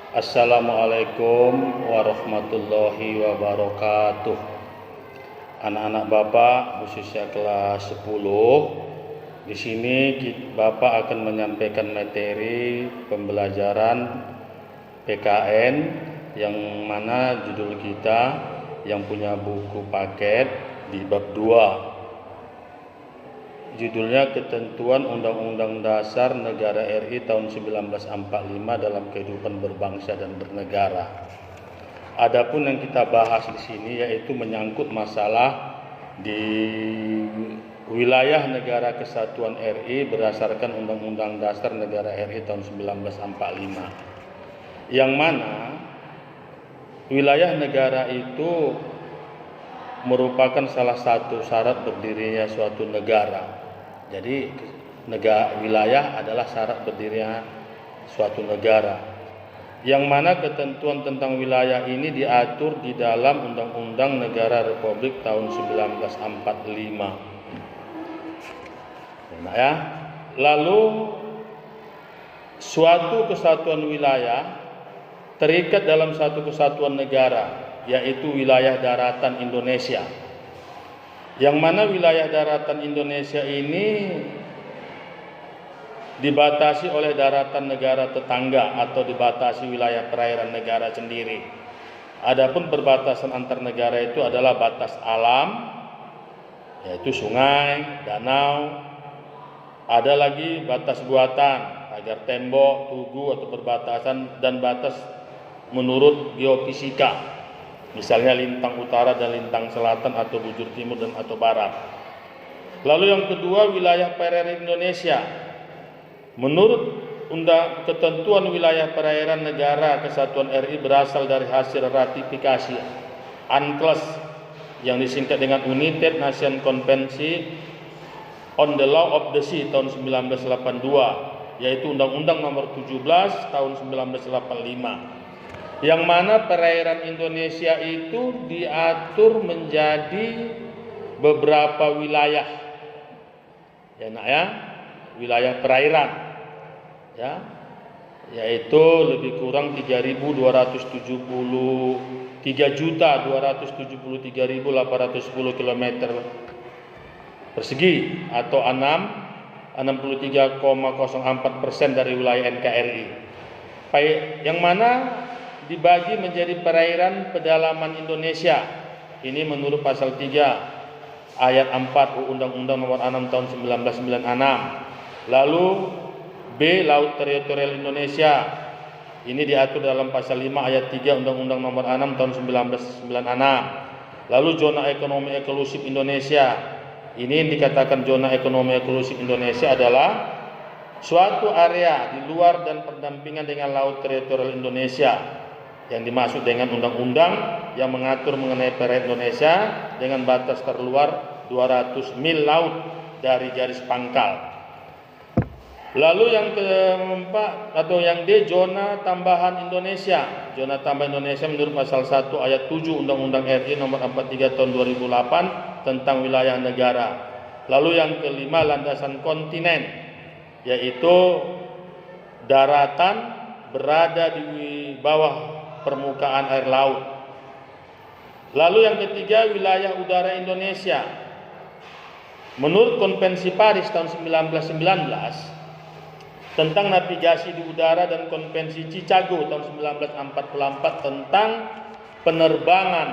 Assalamualaikum warahmatullahi wabarakatuh. Anak-anak Bapak khususnya kelas 10, di sini Bapak akan menyampaikan materi pembelajaran PKN yang mana judul kita yang punya buku paket di bab 2. Judulnya Ketentuan Undang-Undang Dasar Negara RI tahun 1945 dalam kehidupan berbangsa dan bernegara. Adapun yang kita bahas di sini yaitu menyangkut masalah di wilayah negara kesatuan RI berdasarkan Undang-Undang Dasar Negara RI tahun 1945. Yang mana wilayah negara itu merupakan salah satu syarat berdirinya suatu negara. Jadi wilayah adalah syarat berdirinya suatu negara, yang mana ketentuan tentang wilayah ini diatur di dalam Undang-Undang Negara Republik tahun 1945. Ya. Lalu suatu kesatuan wilayah terikat dalam satu kesatuan negara, yaitu wilayah daratan Indonesia. Yang mana wilayah daratan Indonesia ini dibatasi oleh daratan negara tetangga atau dibatasi wilayah perairan negara sendiri. Adapun perbatasan antar negara itu adalah batas alam, yaitu sungai, danau. Ada lagi batas buatan, pagar tembok, tugu atau perbatasan, dan batas menurut geofisika. Misalnya lintang utara dan lintang selatan atau bujur timur dan atau barat. Lalu yang kedua, wilayah perairan Indonesia. Menurut ketentuan wilayah perairan negara kesatuan RI berasal dari hasil ratifikasi UNCLOS yang disingkat dengan United Nations Convention on the Law of the Sea tahun 1982, yaitu Undang-Undang Nomor 17 tahun 1985. Yang mana perairan Indonesia itu diatur menjadi beberapa wilayah, ya nak ya, wilayah perairan, ya, yaitu lebih kurang 3.273.810 km persegi atau 63,04% dari wilayah NKRI. Yang mana dibagi menjadi perairan pedalaman Indonesia. Ini menurut pasal 3 ayat 4 Undang-Undang Nomor 6 tahun 1996. Lalu B, laut teritorial Indonesia. Ini diatur dalam pasal 5 ayat 3 Undang-Undang Nomor 6 tahun 1996. Lalu zona ekonomi eksklusif Indonesia. Ini yang dikatakan zona ekonomi eksklusif Indonesia adalah suatu area di luar dan pendampingan dengan laut teritorial Indonesia yang dimaksud dengan undang-undang yang mengatur mengenai perairan Indonesia dengan batas terluar 200 mil laut dari garis pangkal. Lalu yang keempat atau yang D, zona tambahan Indonesia. Zona tambahan Indonesia menurut pasal 1 ayat 7 Undang-Undang RI nomor 43 tahun 2008 tentang wilayah negara. Lalu yang kelima, landasan kontinen, yaitu daratan berada di bawah permukaan air laut. Lalu yang ketiga, wilayah udara Indonesia. Menurut Konvensi Paris tahun 1919 tentang navigasi di udara dan Konvensi Chicago tahun 1944 tentang penerbangan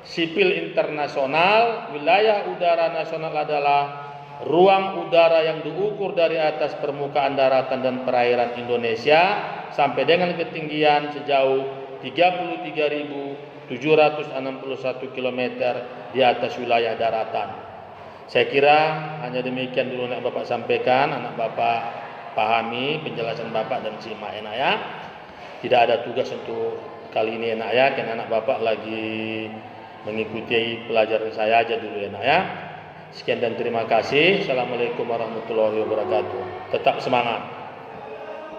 sipil internasional, wilayah udara nasional adalah ruang udara yang diukur dari atas permukaan daratan dan perairan Indonesia sampai dengan ketinggian sejauh 33.761 km di atas wilayah daratan. Saya kira hanya demikian dulu yang Bapak sampaikan, anak Bapak pahami penjelasan Bapak dan simak enak ya. Tidak ada tugas untuk kali ini enak ya, karena anak Bapak lagi mengikuti pelajaran saya aja dulu enak ya. Sekian dan terima kasih. Assalamualaikum warahmatullahi wabarakatuh. Tetap semangat.